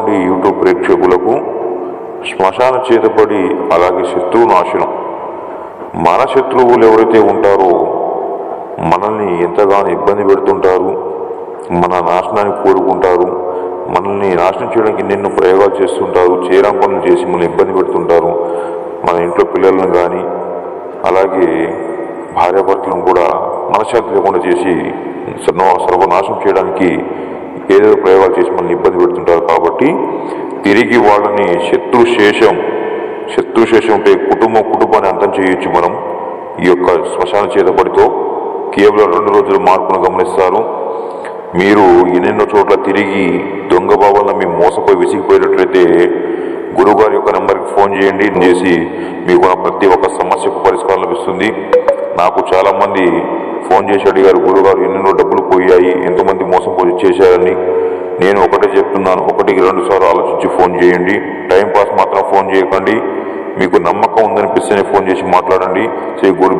నుండి యూట్యూబ్ ప్రేక్షకులకు శ్మశాన చేతబడి అలాగే శత్రువు నాశనం. మన శత్రువులు ఎవరైతే ఉంటారో మనల్ని ఎంతగానో ఇబ్బంది పెడుతుంటారు, మన నాశనాన్ని కోరుకుంటారు, మనల్ని నాశనం చేయడానికి ఎన్నెన్నో ప్రయోగాలు చేస్తుంటారు, చేయడం పనులు చేసి మనల్ని ఇబ్బంది పెడుతుంటారు. మన ఇంట్లో పిల్లలను కానీ అలాగే భార్యాభర్తలను కూడా మనశ్శాంతి లేకుండా చేసి సర్వనాశనం చేయడానికి ఏదో ప్రయోగాలు చేసి మనల్ని ఇబ్బంది పెడుతుంటారు. కాబట్టి తిరిగి వాళ్ళని శత్రుశేషం ఉంటే కుటుంబాన్ని అంతం చేయొచ్చు మనం ఈ యొక్క శ్మశాన చేతబడితో. కేవలం 2 రోజుల మార్పును గమనిస్తారు. మీరు ఎన్నెన్నో చోట్ల తిరిగి దొంగ బాబాలను మీ మోసపోయి విసిగిపోయినట్లయితే గురువుగారి యొక్క నెంబర్కి ఫోన్ చేసి మీకు ప్రతి ఒక్క సమస్యకు పరిష్కారం లభిస్తుంది. నాకు చాలామంది ఫోన్ చేసి అడిగారు, గురువుగారు ఎన్నెన్నో డబ్బులు పోయాయి, ఎంతోమంది మోసం పోయి చేశారని. నేను ఒకటే చెప్తున్నాను, 1-2 సార్లు ఆలోచించి ఫోన్ చేయండి. టైంపాస్ మాత్రం ఫోన్ చేయకండి. మీకు నమ్మకం ఉందనిపిస్తేనే ఫోన్ చేసి మాట్లాడండి. శ్రీ గురు